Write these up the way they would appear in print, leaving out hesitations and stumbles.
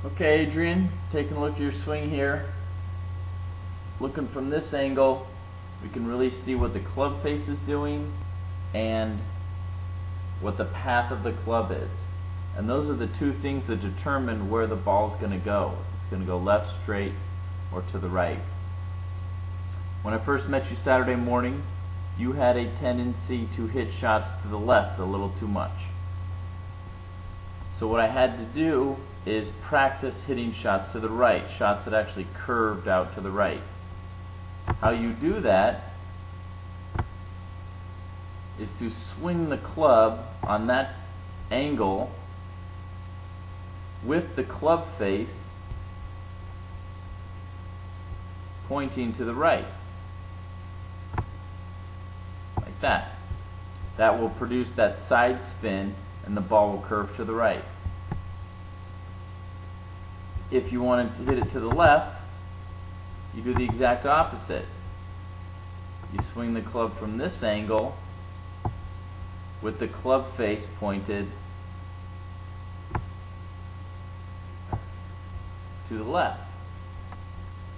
Okay, Adrian, taking a look at your swing here. Looking from this angle, we can really see what the club face is doing and what the path of the club is. And those are the two things that determine where the ball's going to go. It's going to go left, straight, or to the right. When I first met you Saturday morning, you had a tendency to hit shots to the left a little too much. So what I had to do is practice hitting shots to the right, shots that actually curved out to the right. How you do that is to swing the club on that angle with the club face pointing to the right. Like that. That will produce that side spin and the ball will curve to the right. If you wanted to hit it to the left, you do the exact opposite. You swing the club from this angle with the club face pointed to the left.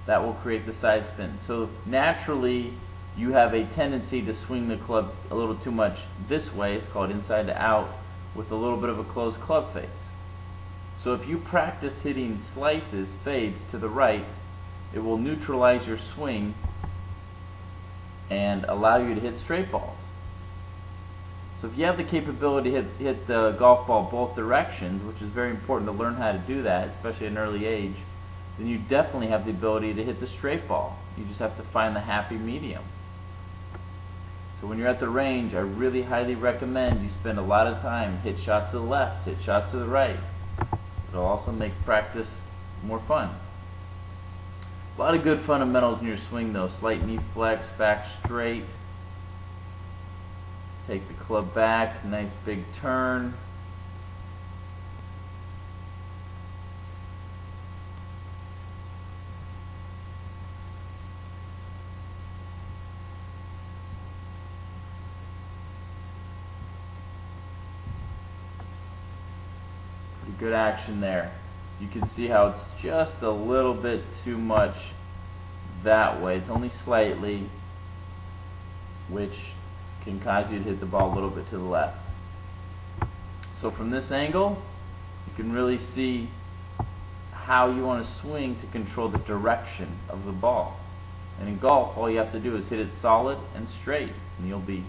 That will create the side spin. So naturally, you have a tendency to swing the club a little too much this way. It's called inside to out with a little bit of a closed club face. So if you practice hitting slices, fades to the right, it will neutralize your swing and allow you to hit straight balls. So if you have the capability to hit the golf ball both directions, which is very important to learn how to do that, especially at an early age, then you definitely have the ability to hit the straight ball. You just have to find the happy medium. So when you're at the range, I really highly recommend you spend a lot of time, hit shots to the left, hit shots to the right. It'll also make practice more fun. A lot of good fundamentals in your swing though. Slight knee flex, back straight. Take the club back, nice big turn. Pretty good action there. You can see how it's just a little bit too much that way. It's only slightly, which can cause you to hit the ball a little bit to the left. So from this angle, you can really see how you want to swing to control the direction of the ball. And in golf, all you have to do is hit it solid and straight, and you'll be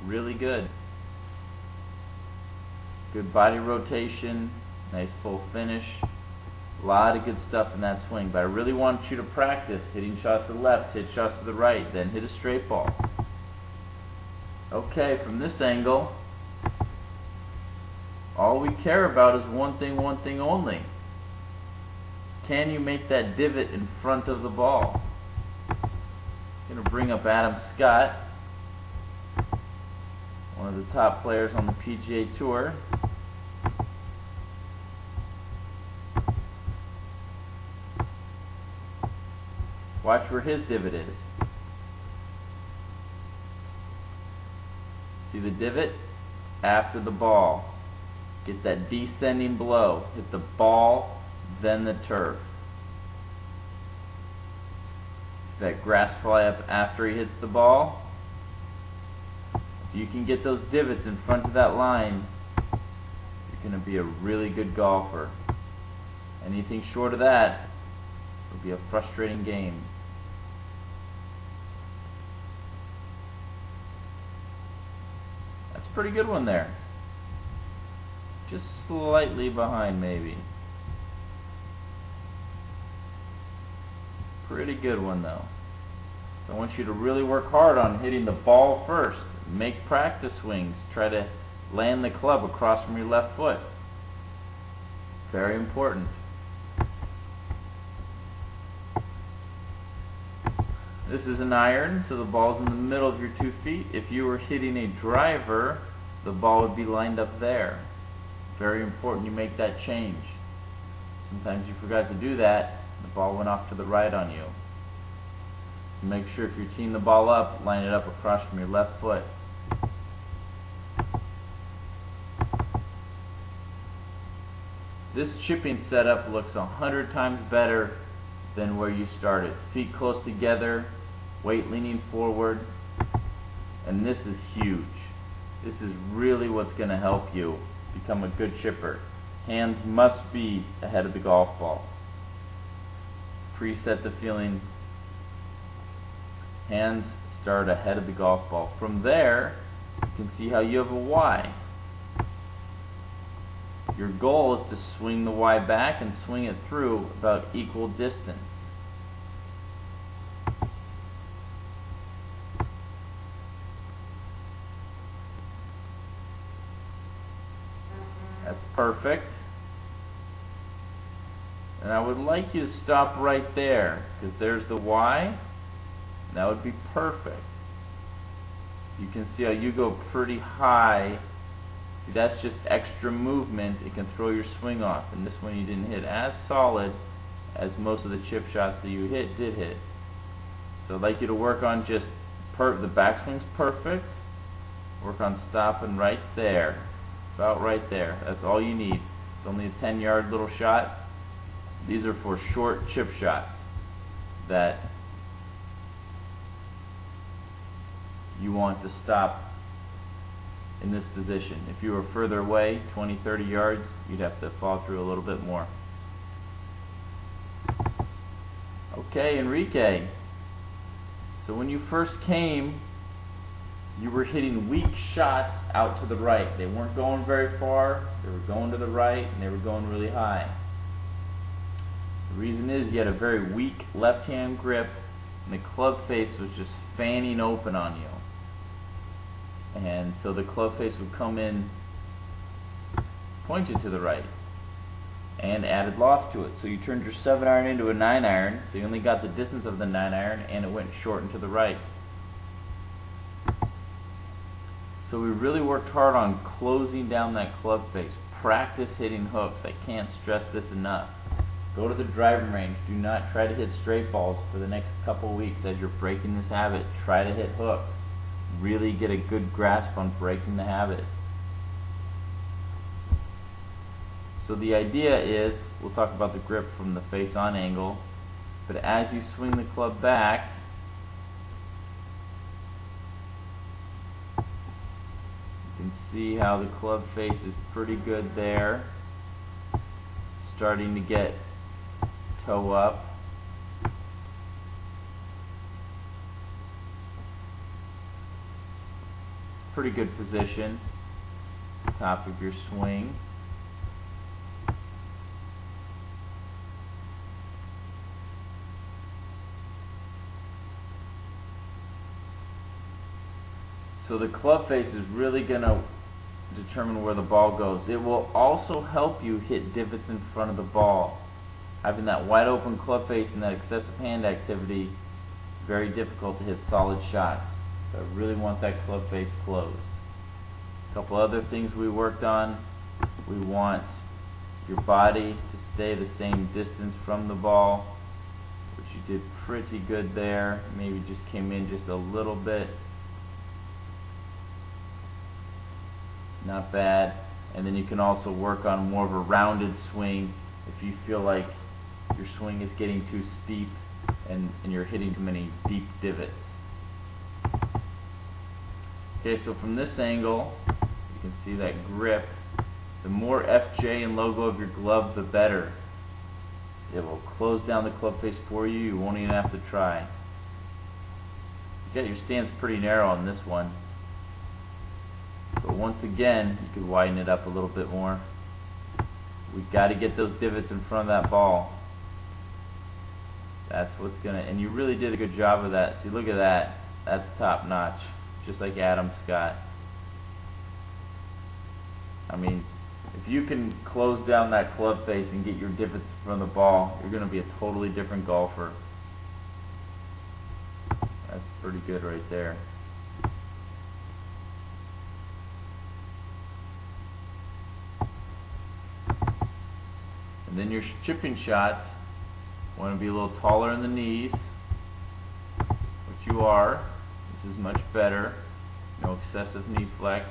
really good. Good body rotation, nice full finish. A lot of good stuff in that swing, but I really want you to practice hitting shots to the left, hit shots to the right, then hit a straight ball. Okay, from this angle, all we care about is one thing only. Can you make that divot in front of the ball? I'm going to bring up Adam Scott, one of the top players on the PGA Tour. Watch where his divot is. See the divot? After the ball. Get that descending blow. Hit the ball, then the turf. See that grass fly up after he hits the ball? If you can get those divots in front of that line, you're going to be a really good golfer. Anything short of that will be a frustrating game. That's a pretty good one there. Just slightly behind maybe. Pretty good one though. I want you to really work hard on hitting the ball first. Make practice swings. Try to land the club across from your left foot. Very important. This is an iron, so the ball's in the middle of your 2 feet. If you were hitting a driver, the ball would be lined up there. Very important you make that change. Sometimes you forgot to do that, the ball went off to the right on you. So make sure if you're teeing the ball up, line it up across from your left foot. This chipping setup looks 100 times better than where you started. Feet close together, weight leaning forward, and this is huge. This is really what's going to help you become a good chipper. Hands must be ahead of the golf ball. Preset the feeling. Hands start ahead of the golf ball. From there, you can see how you have a Y. Your goal is to swing the Y back and swing it through about equal distance. That's perfect. And I would like you to stop right there, because there's the Y, and that would be perfect. You can see how you go pretty high. See, that's just extra movement. It can throw your swing off, and this one you didn't hit as solid as most of the chip shots that you did hit. So I'd like you to work on just the backswing's perfect. Work on stopping right there, about right there. That's all you need. It's only a 10-yard little shot. These are for short chip shots that you want to stop in this position. If you were further away, 20, 30 yards, you'd have to fall through a little bit more. Okay, Enrique. So when you first came, you were hitting weak shots out to the right. They weren't going very far, they were going to the right, and they were going really high. The reason is you had a very weak left-hand grip, and the club face was just fanning open on you. And so the club face would come in pointed to the right and added loft to it. So you turned your 7-iron into a 9-iron, so you only got the distance of the 9-iron, and it went short and to the right. So we really worked hard on closing down that club face. Practice hitting hooks. I can't stress this enough. Go to the driving range. Do not try to hit straight balls for the next couple weeks as you're breaking this habit. Try to hit hooks. Really get a good grasp on breaking the habit. So the idea is, we'll talk about the grip from the face-on angle, but as you swing the club back, you can see how the club face is pretty good there. Starting to get toe up. It's a pretty good position. Top of your swing. So the club face is really going to determine where the ball goes. It will also help you hit divots in front of the ball. Having that wide open club face and that excessive hand activity, it's very difficult to hit solid shots. So I really want that club face closed. A couple other things we worked on. We want your body to stay the same distance from the ball, which you did pretty good there. Maybe just came in just a little bit. Not bad. And then you can also work on more of a rounded swing if you feel like your swing is getting too steep and you're hitting too many deep divots. Okay, so from this angle, you can see that grip. The more FJ and logo of your glove, the better. It will close down the club face for you. You won't even have to try. You got your stance pretty narrow on this one. But once again, you could widen it up a little bit more. We've got to get those divots in front of that ball. That's what's gonna, and you really did a good job of that. See, look at that. That's top notch, just like Adam Scott. I mean, if you can close down that club face and get your divots in front of the ball, you're gonna be a totally different golfer. That's pretty good right there. And then your chipping shots want to be a little taller in the knees, which you are. This is much better. No excessive knee flex.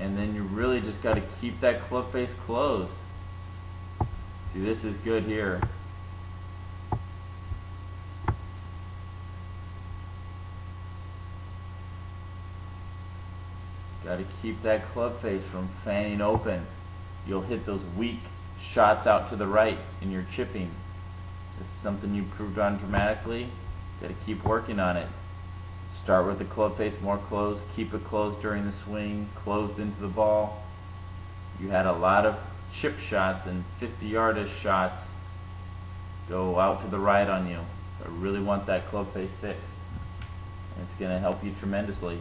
And then you really just got to keep that club face closed. See, this is good here. Got to keep that club face from fanning open. You'll hit those weak shots out to the right in your chipping. This is something you improved on dramatically. Got to keep working on it. Start with the club face more closed. Keep it closed during the swing. Closed into the ball. You had a lot of chip shots and 50-yardish shots go out to the right on you. So I really want that club face fixed. And it's going to help you tremendously.